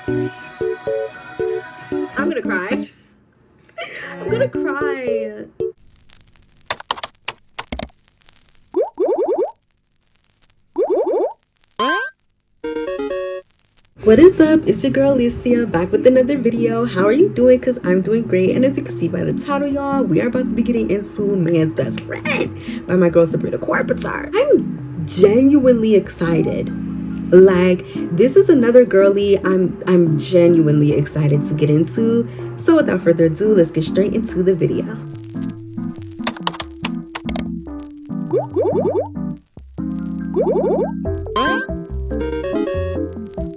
I'm gonna cry. I'm gonna cry. What is up? It's your girl Alicia back with another video. How are you doing? Because I'm doing great. And as you can see by the title, y'all, we are about to be getting into Man's Best Friend by my girl Sabrina Carpenter. I'm genuinely excited. Like, this is another girly I'm genuinely excited to get into. So without further ado, let's get straight into the video.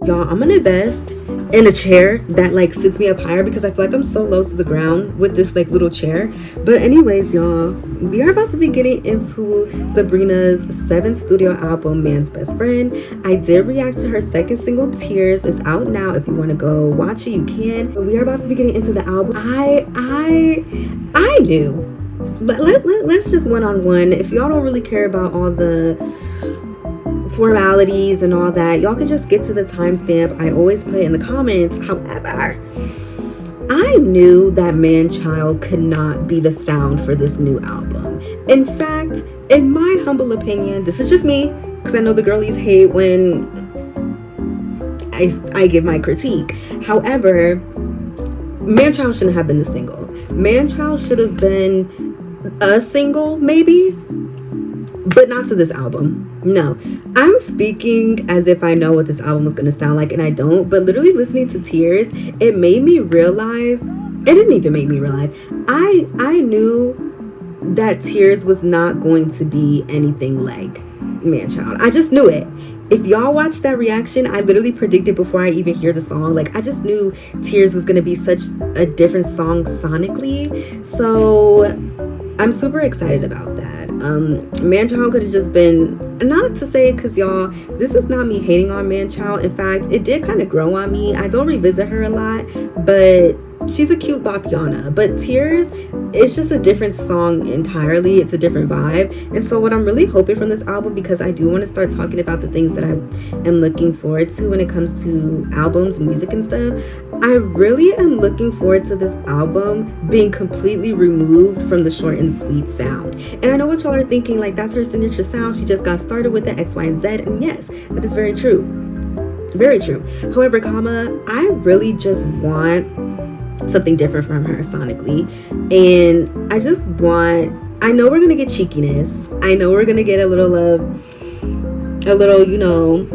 Y'all, I'm gonna invest in a chair that like sits me up higher because I feel like I'm so low to the ground with this like little chair. But anyways, y'all, we are about to be getting into Sabrina's 7th studio album, Man's Best Friend. I did react to her second single, Tears. It's out now. If you want to go watch it, you can. But we are about to be getting into the album. I knew. But let's just one-on-one. If y'all don't really care about all the formalities and all that, y'all can just get to the timestamp I always put in the comments. However, I knew that Man Child could not be the sound for this new album. In fact, in my humble opinion, this is just me, because I know the girlies hate when I give my critique. However, Man Child shouldn't have been the single. Man Child should have been a single, maybe, but not to this album. No, I'm speaking as if I know what this album was going to sound like, and I don't. But literally listening to Tears, it made me realize, it didn't even make me realize, I knew that Tears was not going to be anything like Man Child. I just knew it. If y'all watched that reaction, I literally predicted before I even hear the song. Like, I just knew Tears was going to be such a different song sonically. So I'm super excited about that. Man Child could have just been, not to say, because y'all, this is not me hating on Man Child. In fact, it did kind of grow on me. I don't revisit her a lot, but she's a cute Bapiana. But Tears, it's just a different song entirely. It's a different vibe. And so what I'm really hoping from this album, because I do want to start talking about the things that I am looking forward to when it comes to albums and music and stuff, I really am looking forward to this album being completely removed from the short and sweet sound. And I know what y'all are thinking, like, that's her signature sound. She just got started with the X, Y, and Z. And yes, that is very true. Very true. However, I really just want something different from her sonically. And I know we're gonna get cheekiness. I know we're gonna get a little, you know,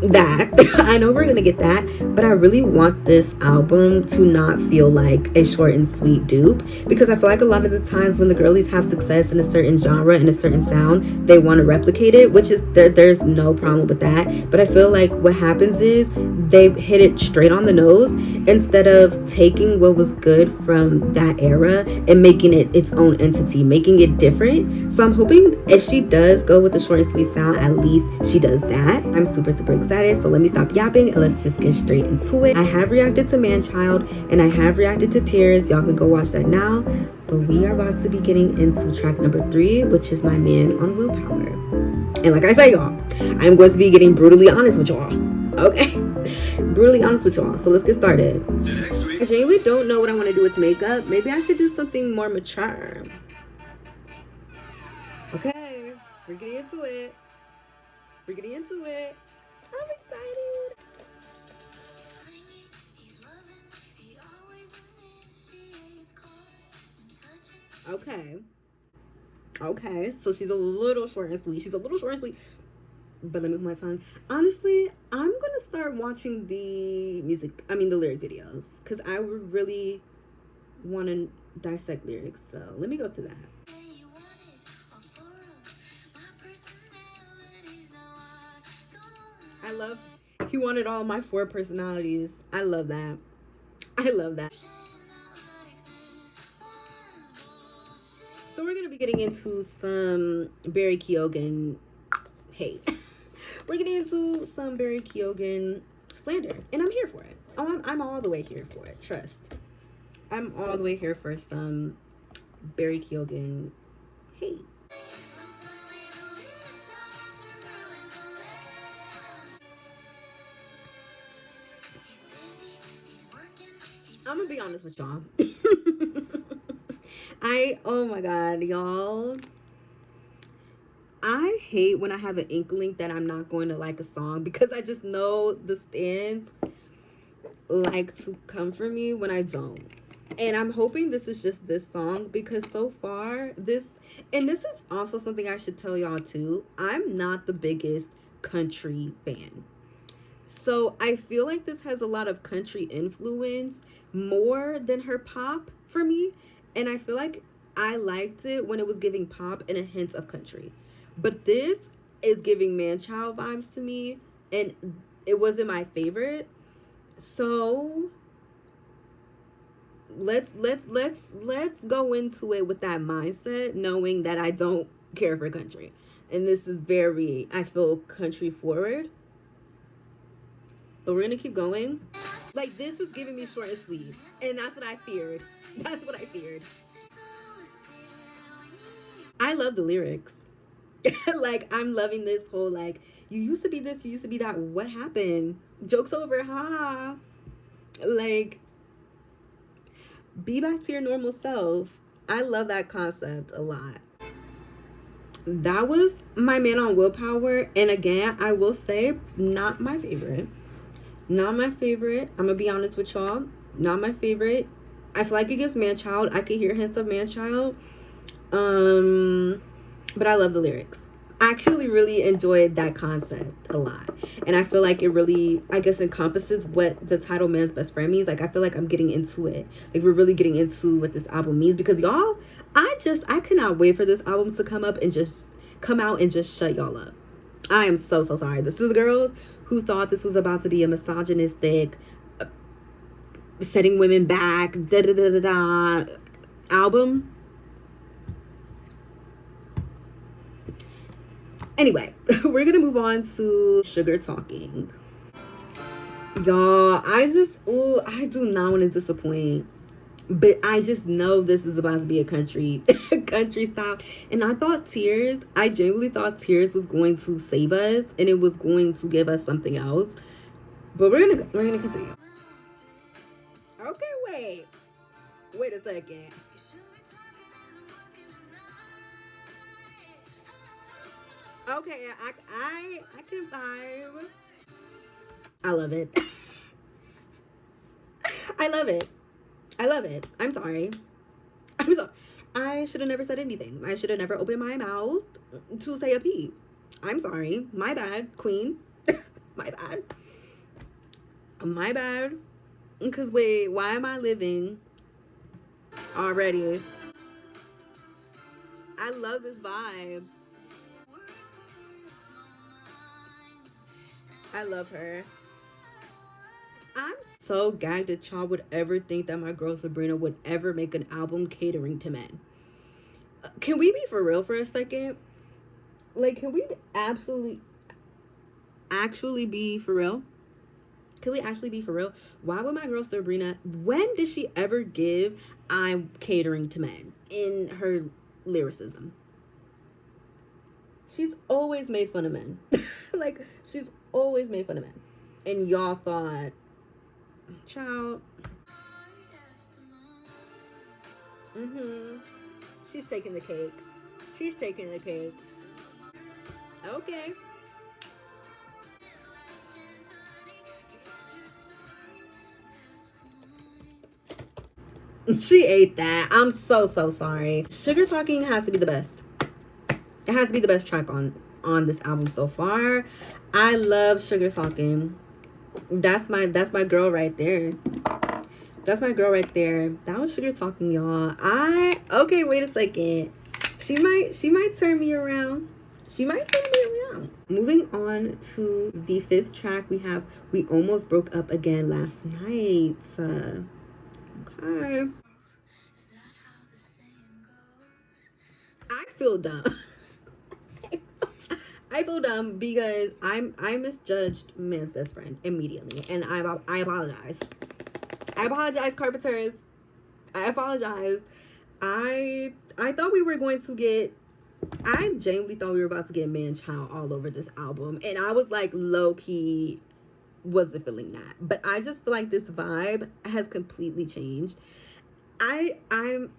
that. I know we're gonna get that, but I really want this album to not feel like a short and sweet dupe, because I feel like a lot of the times when the girlies have success in a certain genre and a certain sound, they want to replicate it, which is there's no problem with that. But I feel like what happens is they hit it straight on the nose instead of taking what was good from that era and making it its own entity, making it different. So I'm hoping if she does go with the short and sweet sound, at least she does that. I'm super excited. So let me stop yapping and let's just get straight into it. I have reacted to Man Child and I have reacted to Tears. Y'all can go watch that now. But we are about to be getting into track number 3, which is My Man on Willpower. And like I say, y'all, I'm going to be getting brutally honest with y'all. Okay? Brutally honest with y'all. So let's get started. I genuinely don't know what I want to do with makeup. Maybe I should do something more mature. Okay, we're getting into it. We're getting into it. I'm excited. Okay. Okay. So she's a little short and sweet. But let me move my tongue. Honestly, I'm gonna start watching the lyric videos, because I would really want to dissect lyrics. So let me go to that. I love, he wanted all my 4 personalities. I love that. I love that. So we're going to be getting into some Barry Keoghan hate. We're getting into some Barry Keoghan slander. And I'm here for it. Oh, I'm all the way here for it. Trust. I'm all the way here for some Barry Keoghan hate. I'm gonna be honest with y'all. Oh my god, y'all. I hate when I have an inkling that I'm not going to like a song because I just know the stands like to come for me when I don't. And I'm hoping this is just this song because so far and this is also something I should tell y'all too. I'm not the biggest country fan. So I feel like this has a lot of country influence more than her pop for me. And I feel like I liked it when it was giving pop and a hint of country. But this is giving man child vibes to me, and it wasn't my favorite. So let's go into it with that mindset, knowing that I don't care for country. And this is very, I feel, country forward. But we're gonna keep going. Like, this is giving me short and sweet. And that's what I feared. That's what I feared. I love the lyrics. Like, I'm loving this whole, like, you used to be this, you used to be that. What happened? Joke's over. Ha. Like, be back to your normal self. I love that concept a lot. That was my man on Willpower. And again, I will say, not my favorite. Not my favorite. I'm gonna be honest with y'all. Not my favorite. I feel like it gives man child. I can hear hints of man child. But I love the lyrics. I actually really enjoyed that concept a lot. And I feel like it really, I guess, encompasses what the title Man's Best Friend means. Like, I feel like I'm getting into it. Like, we're really getting into what this album means. Because y'all, I cannot wait for this album to come out and just shut y'all up. I am so sorry. This is the girls who thought this was about to be a misogynistic, setting women back, album. Anyway, we're gonna move on to Sugar Talking. Y'all, I do not want to disappoint. But I just know this is about to be a country style. And I genuinely thought Tears was going to save us and it was going to give us something else. But we're gonna continue. Okay, wait a second. Okay, I can vibe. I love it. I love it. I love it. I'm sorry. I should have never said anything. I should have never opened my mouth to say a P. I'm sorry. My bad, queen. My bad. My bad. Because wait, why am I living already? I love this vibe. I love her. I'm so gagged that y'all would ever think that my girl Sabrina would ever make an album catering to men. Can we be for real for a second? Like, can we actually be for real? Can we actually be for real? Why would my girl Sabrina, when did she ever give I'm catering to men in her lyricism? She's always made fun of men. Like, she's always made fun of men. And y'all thought, child. She's taking the cake. She's taking the cake. Okay. She ate that. I'm so sorry. Sugar Talking has to be the best. It has to be the best track on this album so far. I love Sugar Talking. That's my girl right there. That's my girl right there. That was Sugar Talking, y'all. Okay, wait a second. She might turn me around. She might turn me around. Moving on to the fifth track, We Almost Broke Up Again Last Night. Okay. I feel dumb. I feel dumb because I misjudged Man's Best Friend immediately, and I apologize. I apologize, Carpenters. I apologize. I thought we were going to get. I genuinely thought we were about to get man child all over this album, and I was like low key wasn't feeling that. But I just feel like this vibe has completely changed. I I'm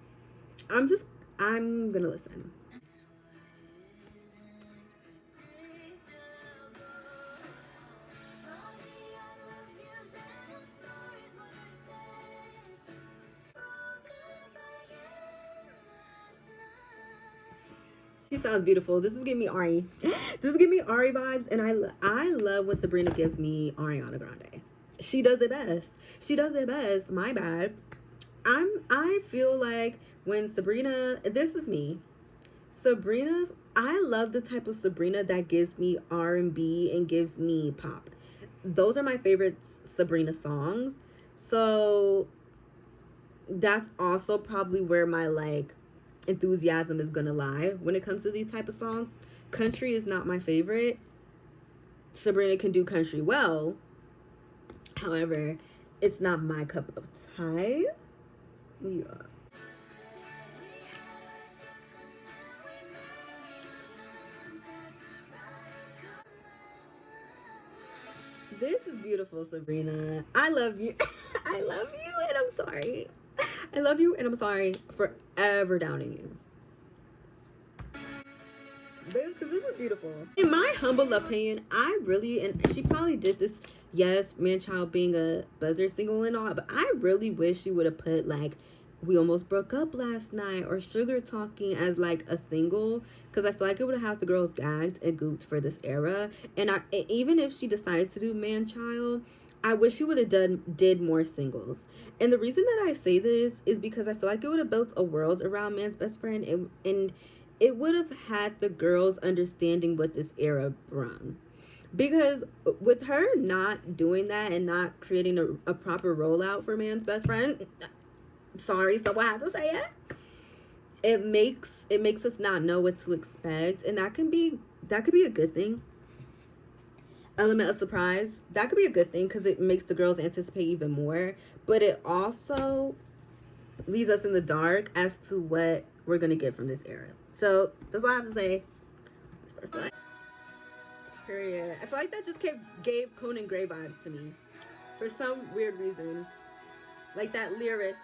I'm just I'm gonna listen. She sounds beautiful. This is giving me Ari. This is giving me Ari vibes, and I love when Sabrina gives me Ariana Grande. She does it best. She does it best. My bad. I feel like when Sabrina, this is me. Sabrina, I love the type of Sabrina that gives me R&B and gives me pop. Those are my favorite Sabrina songs. So that's also probably where my like enthusiasm is gonna lie when it comes to these type of songs. Country is not my favorite. Sabrina can do country well. However, it's not my cup of tea. Yeah. This is beautiful, Sabrina. I love you. I love you, and I'm sorry. I love you, and I'm sorry for ever downing you. Because this is beautiful. In my humble opinion, I really, and she probably did this, yes, Man Child being a buzzer single and all, but I really wish she would have put like We Almost Broke Up Last Night or Sugar Talking as like a single, because I feel like it would have had the girls gagged and gooped for this era. And even if she decided to do Man Child, I wish she would have did more singles. And the reason that I say this is because I feel like it would have built a world around Man's Best Friend, and it would have had the girls understanding what this era brung. Because with her not doing that and not creating a proper rollout for Man's Best Friend, sorry, so I have to say it. It makes us not know what to expect, and that could be a good thing. Element of surprise, that could be a good thing because it makes the girls anticipate even more. But it also leaves us in the dark as to what we're gonna get from this era. So that's all I have to say. It's perfect. Period. I feel like that just gave Conan Gray vibes to me for some weird reason. Like that lyric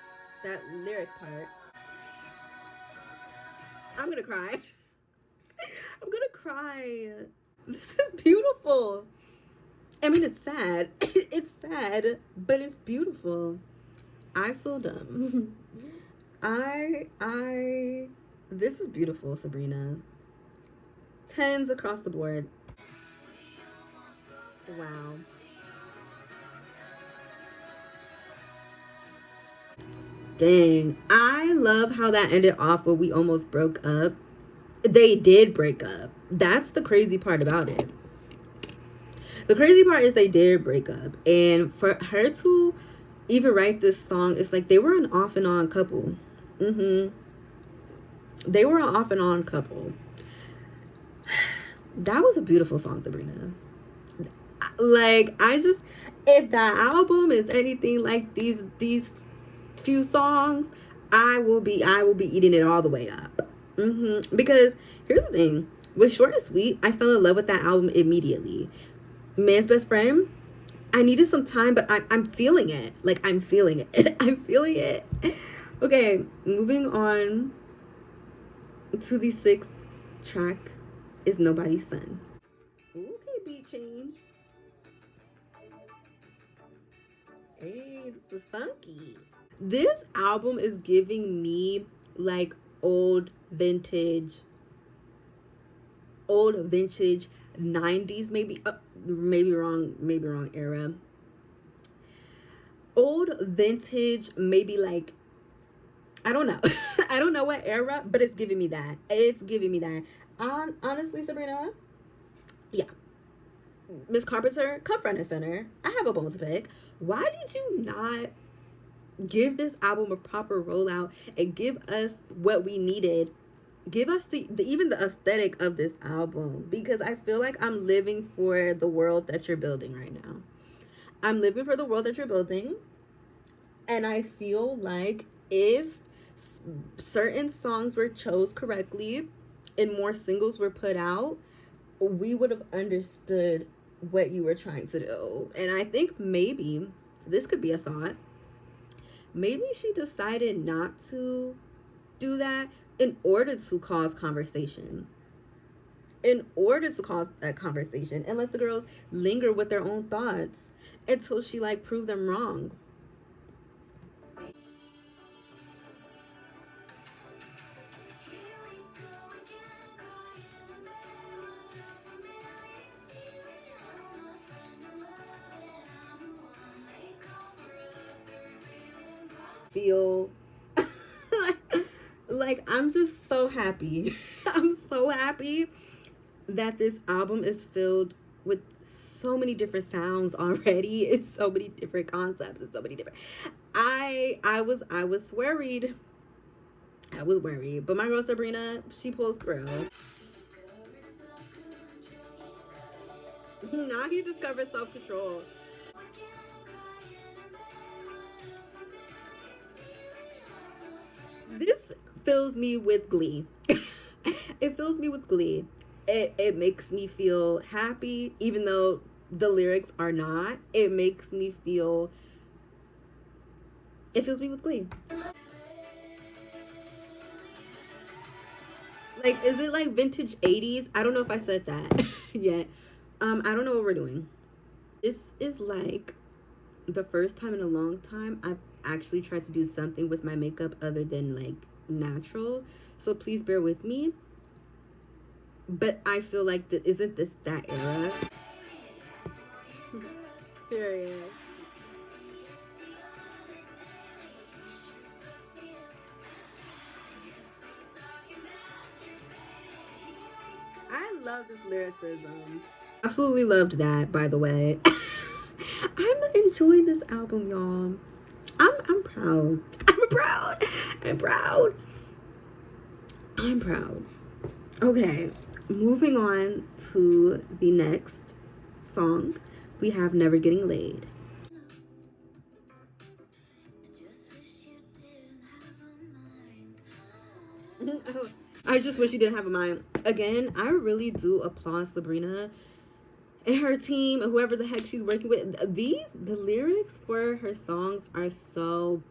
part. I'm gonna cry. I'm gonna cry. This is beautiful. I mean, it's sad. It's sad, but it's beautiful. I feel dumb. This is beautiful, Sabrina. 10s across the board. Wow. Dang. I love how that ended off where We Almost Broke Up. They did break up. That's the crazy part about it. The crazy part is they did break up. And for her to even write this song, it's like they were an off and on couple. They were an off and on couple. That was a beautiful song, Sabrina. Like, if that album is anything like these few songs, I will be eating it all the way up. Because here's the thing, with Short and Sweet, I fell in love with that album immediately. Man's Best Friend, I needed some time, but I'm feeling it. Like, I'm feeling it. I'm feeling it. Okay, moving on to the 6th track is Nobody's Son. Okay, beat change. Hey, this is funky. This album is giving me like old vintage 90s, maybe wrong era. Old vintage, maybe like, I don't know. I don't know what era, but it's giving me that. It's giving me that. Honestly, Sabrina, yeah. Miss Carpenter, come front and center. I have a bone to pick. Why did you not give this album a proper rollout and give us what we needed? Give us the even the aesthetic of this album, because I feel like I'm living for the world that you're building right now. I'm living for the world that you're building, and I feel like if certain songs were chose correctly and more singles were put out, we would have understood what you were trying to do. And I think maybe this could be a thought. Maybe she decided not to do that in order to cause conversation. In order to cause that conversation and let the girls linger with their own thoughts until she like proved them wrong. Feel like I'm just so happy. I'm so happy that this album is filled with so many different sounds already. It's so many different concepts. It's so many different. I was worried. I was worried, but my girl Sabrina, she pulls through. Now he discovered self control. This fills me with glee. It fills me with glee. It makes me feel happy, even though the lyrics are not. It makes me feel. It fills me with glee. Like, is it like vintage 80s? I don't know if I said that yet. I don't know what we're doing. This is like the first time in a long time I've actually tried to do something with my makeup other than like natural. So please bear with me. But I feel like isn't this that era? Period. I love this lyricism. Absolutely loved that, by the way. I'm enjoying this album, y'all. I'm proud. I'm proud. I'm proud. I'm proud. Okay, moving on to the next song. We have Never Getting Laid. I just wish you didn't have a mind. Again, I really do applaud Sabrina and her team, whoever the heck she's working with. The lyrics for her songs are so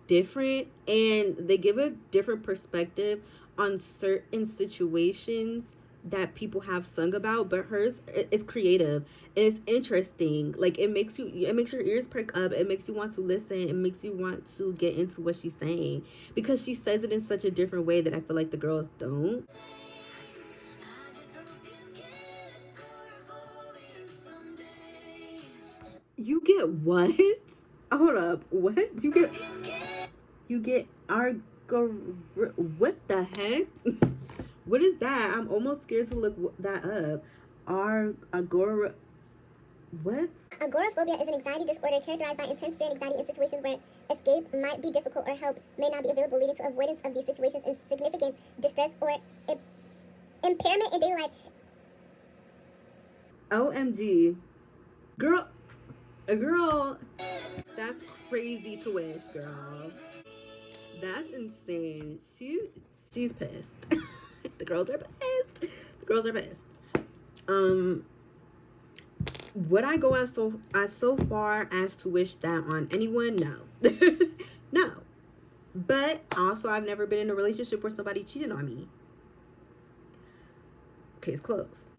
different, and they give a different perspective on certain situations that people have sung about, but hers is creative and it's interesting. Like it makes your ears perk up, it makes you want to listen, it makes you want to get into what she's saying, because she says it in such a different way that I feel like the girls don't. You get what? Hold up, what? You get our what the heck? What is that? I'm almost scared to look that up. Agora. What? Agoraphobia is an anxiety disorder characterized by intense fear and anxiety in situations where escape might be difficult or help may not be available, leading to avoidance of these situations and significant distress or impairment in daily life. OMG. Girl. Girl. That's crazy to wish, girl. That's insane. She's pissed. The girls are pissed. The girls are pissed. Would I go so far as to wish that on anyone? No. No. But also I've never been in a relationship where somebody cheated on me. Case closed.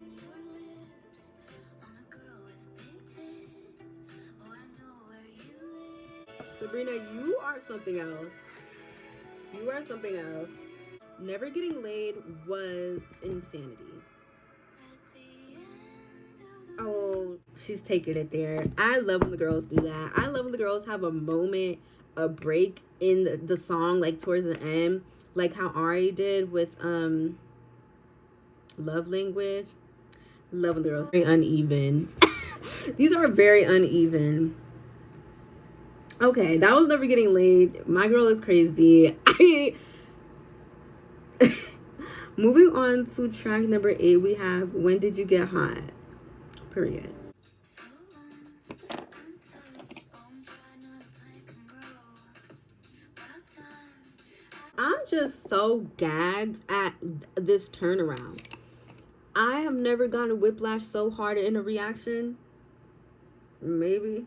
Sabrina, you are something else. You are something else. Never Getting Laid was insanity. Oh, she's taking it there. I love when the girls do that. I love when the girls have a moment, a break in the song, like towards the end, like how Ari did with Love Language. Love when the girls very uneven. These are very uneven. Okay, that was Never Getting Laid. My girl is crazy. Moving on to track number 8, we have When Did You Get Hot? Period. I'm just so gagged at this turnaround. I have never gotten a whiplash so hard in a reaction. Maybe.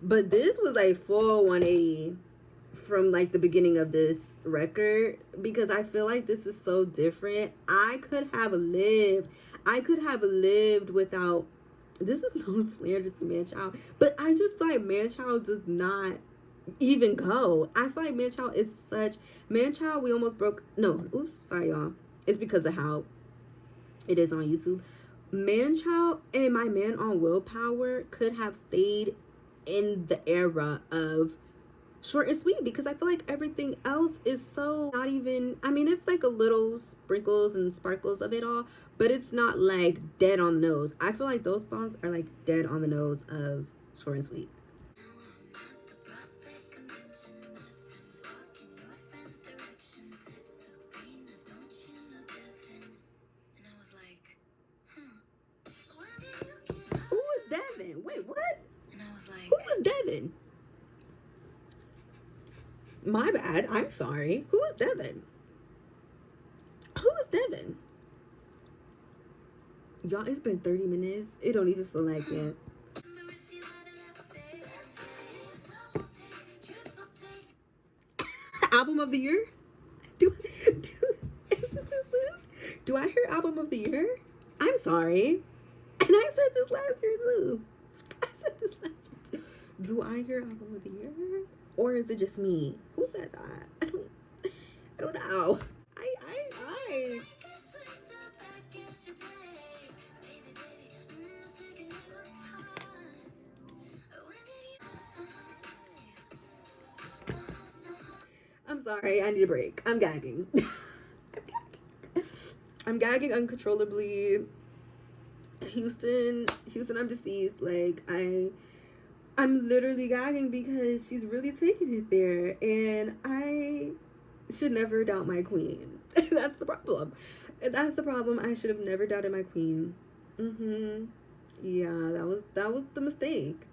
But this was a full 180 from like the beginning of this record, because I feel like this is so different. I could have lived without, this is no slander to Manchild, but I just feel like Manchild does not even go. I feel like Manchild is such, Manchild, we almost broke, no, oops, sorry y'all. It's because of how it is on YouTube. Manchild and My Man on Willpower could have stayed in the era of Short and Sweet, because I feel like everything else is so not even, I mean, it's like a little sprinkles and sparkles of it all, but it's not like dead on the nose. I feel like those songs are like dead on the nose of Short and Sweet. Who was Devin? Wait, what? And I was like, who was Devin? My bad. I'm sorry. Who was Devin? Who was Devin? Y'all, it's been 30 minutes. It don't even feel like it. Album of the year? Is it too soon? Do I hear album of the year? I'm sorry. And I said this last year too. Do I hear album of the year? Or is it just me? Who said that? I don't know. I I'm sorry, I need a break. I'm gagging. I'm gagging uncontrollably. Houston, I'm deceased. Like, I'm literally gagging because she's really taking it there, and I should never doubt my queen. That's the problem. I should have never doubted my queen. Yeah, that was the mistake.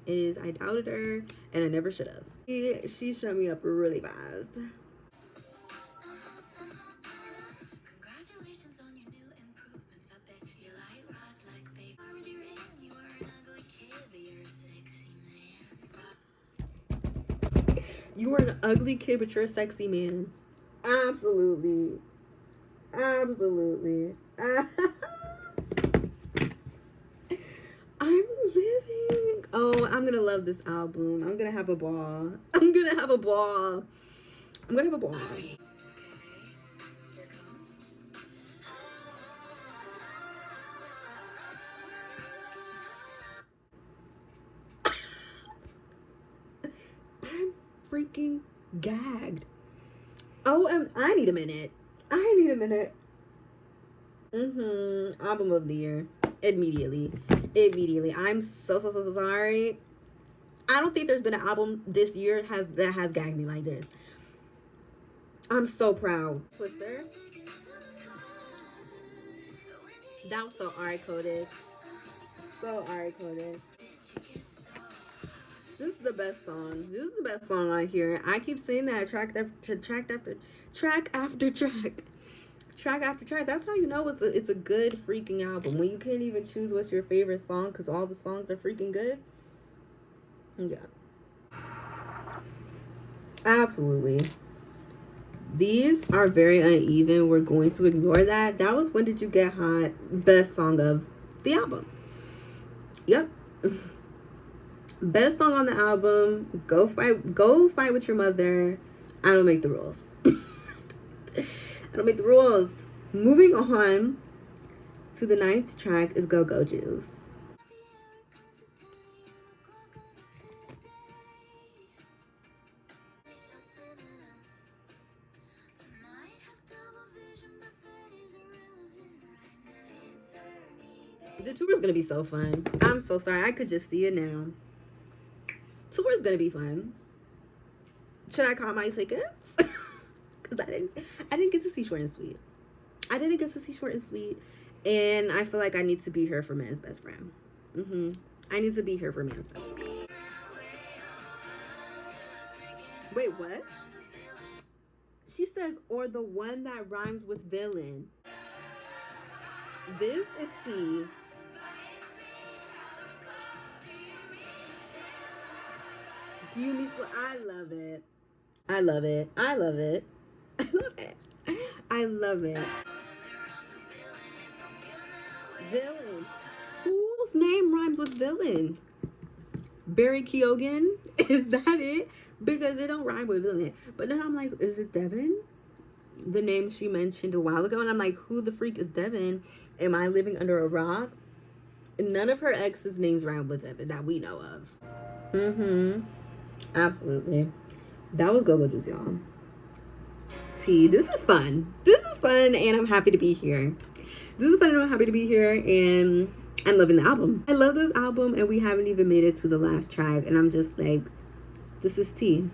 Is I doubted her, and I never should have. She shut me up really fast. Congratulations on your new improvements. I bet your light rods like big. Already ran. You are an ugly kid, but you're a sexy man. You are an ugly kid, but you're a sexy man. Absolutely. I'm living. Oh, I'm gonna love this album. I'm gonna have a ball. I'm gonna have a ball. Okay, here comes. I'm freaking gagged. Oh, I need a minute. Album of the year. Immediately. I'm so sorry. I don't think there's been an album this year that has gagged me like this. I'm so proud. Twister. That was so Ari coded. This is the best song on here. I keep saying that track after track. That's how you know it's a good freaking album. When you can't even choose what's your favorite song because all the songs are freaking good. Yeah. Absolutely. These are very uneven. We're going to ignore that. That was When Did You Get Hot? Best song of the album. Yep. Best song on the album. Go fight with your mother. I don't make the rules. Moving on to the 9th track is Go Go Juice. The tour is gonna be so fun. I'm so sorry. I could just see it now. Tour is gonna be fun. Should I call my tickets? Because I didn't get to see Short and Sweet. And I feel like I need to be here for Man's Best Friend. I need to be here for Man's Best Friend. Wait, what? She says, or the one that rhymes with villain. This is T. Do you miss? I love it. I love it. I love it. I love it. I love it. Villain. Whose name rhymes with villain? Barry Keoghan? Is that it? Because it don't rhyme with villain. But then I'm like, is it Devin? The name she mentioned a while ago. And I'm like, who the freak is Devin? Am I living under a rock? None of her exes' names rhyme with Devin that we know of. Mm-hmm. Absolutely. That was Go-Go Juice, y'all. T, this is fun. This is fun, and I'm happy to be here. This is fun, and I'm happy to be here, and I'm loving the album. I love this album, and we haven't even made it to the last track, and I'm just like, this is T.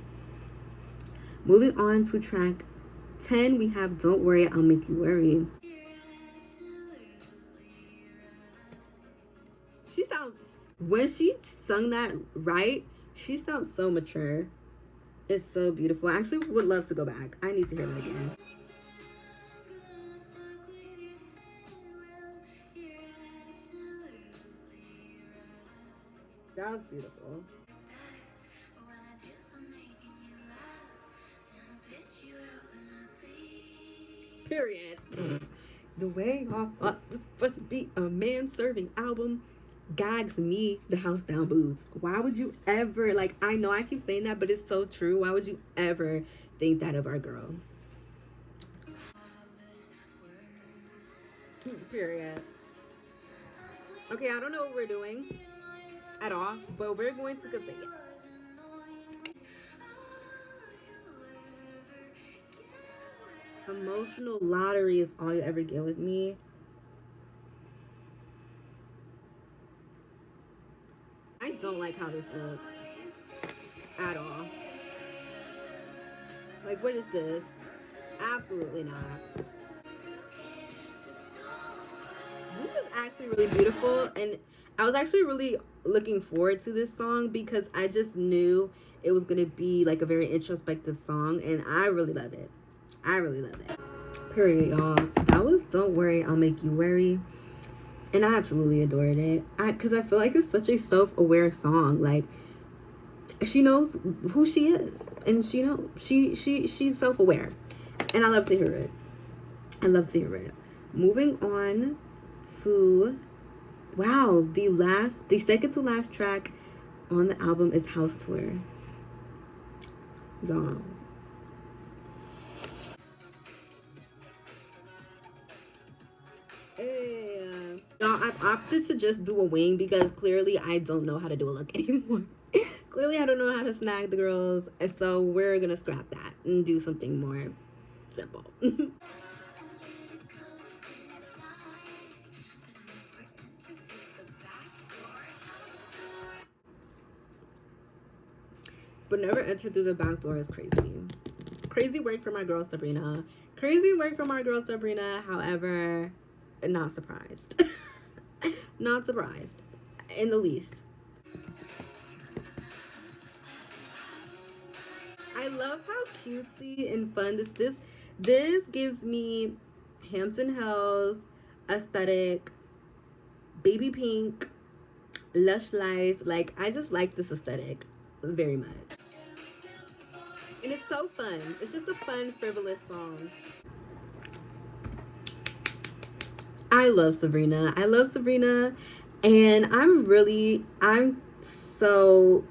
Moving on to track 10, we have Don't Worry, I'll Make You Worry. She sounds, when she sung that right, she sounds so mature. It's so beautiful. I actually would love to go back. I need to hear that again. That was beautiful. Period. The way it's supposed to be a man serving album gags me the house down boots. Why would you ever, like, I know I keep saying that, but it's so true. Why would you ever think that of our girl? Period. Okay, I don't know what we're doing at all, but we're going to sing it. Emotional lottery is all you ever get with me. I don't like how this looks at all. Like, what is this? Absolutely not. This is actually really beautiful, and I was actually really looking forward to this song because I just knew it was gonna be like a very introspective song, and I really love it. I really love it. Period, y'all. That was Don't Worry, I'll Make You Worry. And I absolutely adored it. Because I feel like it's such a self-aware song. Like, she knows who she is, and she's self-aware, and I love to hear it. I love to hear it. Moving on to, wow, the second to last track on the album is House Tour. Y'all. Hey, y'all, I've opted to just do a wing because clearly I don't know how to do a look anymore. Clearly I don't know how to snag the girls, and so we're gonna scrap that and do something more simple. But never enter through the back door is crazy. Crazy work for my girl Sabrina. Crazy work for my girl Sabrina. However, not surprised. Not surprised in the least. I love how cutesy and fun this gives me Hampton Hills aesthetic, baby pink, lush life. Like, I just like this aesthetic very much. And it's so fun. It's just a fun, frivolous song. I love Sabrina. I love Sabrina. And I'm so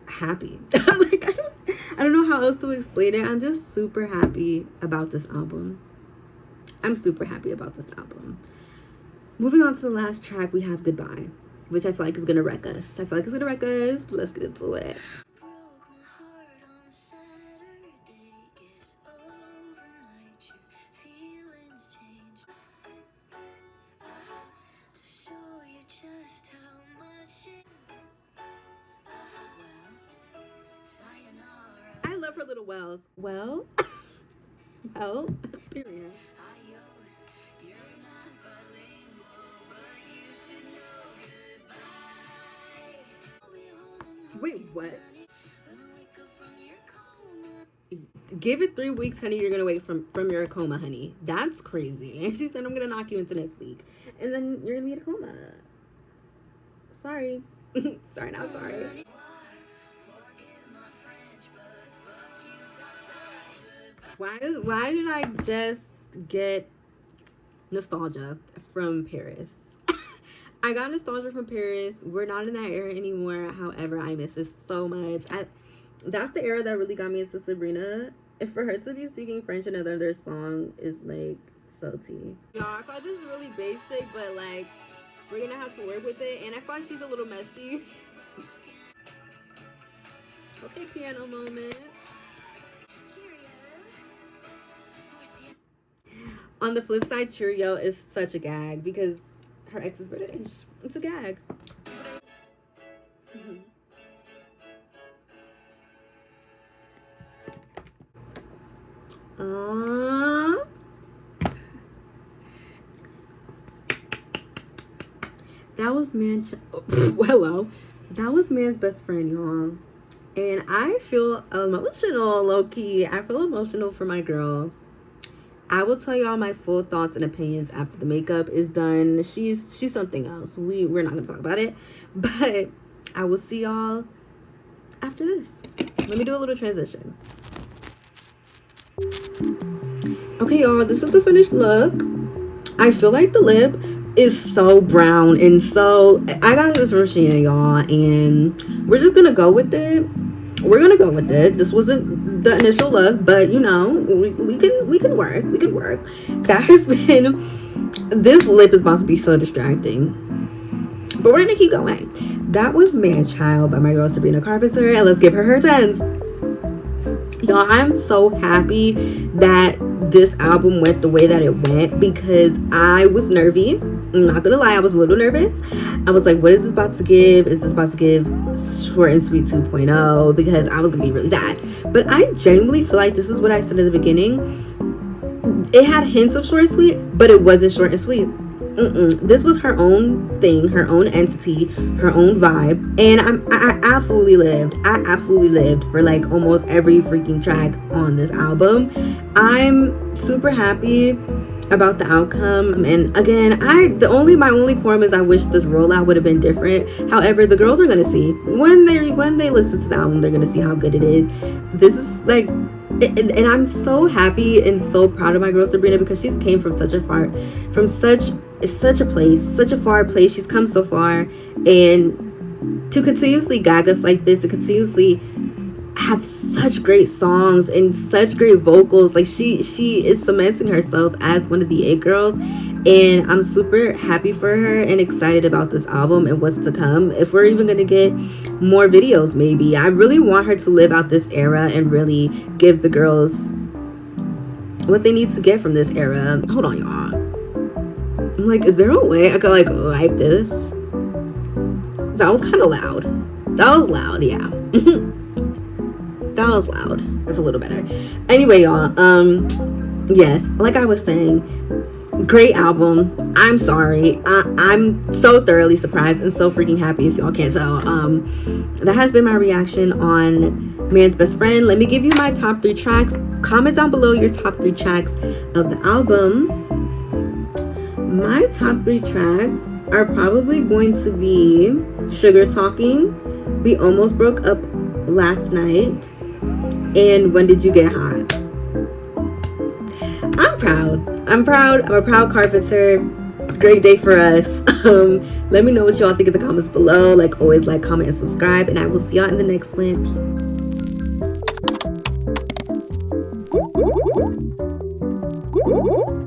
happy. Like, I don't know how else to explain it. I'm just super happy about this album. I'm super happy about this album. Moving on to the last track, we have Goodbye, which I feel like is gonna wreck us. Let's get into it. I love her little wells. Well, well, period. Wait, what? Give it 3 weeks, honey. You're gonna wake from your coma, honey. That's crazy. And she said, I'm gonna knock you into next week, and then you're gonna be in a coma. Sorry. Sorry, not sorry. Why did I just get nostalgia from Paris? I got nostalgia from Paris. We're not in that era anymore. However, I miss it so much. That's the era that really got me into Sabrina. And for her to be speaking French in another song is like so tea. Y'all, I thought this is really basic, but like we're gonna have to work with it. And I thought she's a little messy. Okay, piano moment. On the flip side, Cheerio is such a gag because her ex is British. It's a gag. That was hello. That was man's best friend, y'all. And I feel emotional, low-key. I feel emotional for my girl. I will tell y'all my full thoughts and opinions after the makeup is done. She's something else. We're not gonna talk about it, but I will see y'all after this. Let me do a little transition. Okay, y'all, this is the finished look. I feel like the lip is so brown, and so I got this from Shein, y'all, and we're just gonna go with it. We're gonna go with it. This wasn't the initial look, but you know, we can work. We can work. That has been. This lip is about to be so distracting, but we're gonna keep going. That was Man Child by my girl Sabrina Carpenter, and let's give her 10s. Y'all, I'm so happy that this album went the way that it went because I was nervy. I'm not gonna lie, I was a little nervous. I was like, what is this about to give? Is this about to give Short and Sweet 2.0? Because I was gonna be really sad. But I genuinely feel like this is what I said at the beginning. It had hints of Short and Sweet, but it wasn't Short and Sweet. This was her own thing, her own entity, her own vibe, and I absolutely lived. I absolutely lived for like almost every freaking track on this album. I'm super happy about the outcome, and again, my only qualm is I wish this rollout would have been different. However, the girls are gonna see when they listen to the album, they're gonna see how good it is. This is like, and I'm so happy and so proud of my girl Sabrina because she's came from such a far place. She's come so far, and to continuously gag us like this, to continuously have such great songs and such great vocals, like she is cementing herself as one of the it girls, and I'm super happy for her and excited about this album and what's to come. If we're even gonna get more videos, maybe. I really want her to live out this era and really give the girls what they need to get from this era. Hold on, y'all. I'm like, is there a way I could like wipe this? That was kind of loud. That was loud, yeah. That was loud. That's a little better. Anyway, y'all, yes, like I was saying, great album. I'm sorry. I'm so thoroughly surprised and so freaking happy, if y'all can't tell. That has been my reaction on Man's Best Friend. Let me give you my top 3 tracks. Comment down below your top 3 tracks of the album. My top 3 tracks are probably going to be Sugar Talking, We Almost Broke Up Last Night, and When Did You Get Hot? I'm proud. I'm a proud Carpenter. Great day for us. Let me know what y'all think in the comments below. Like always, like, comment, and subscribe, and I will see y'all in the next one. Peace.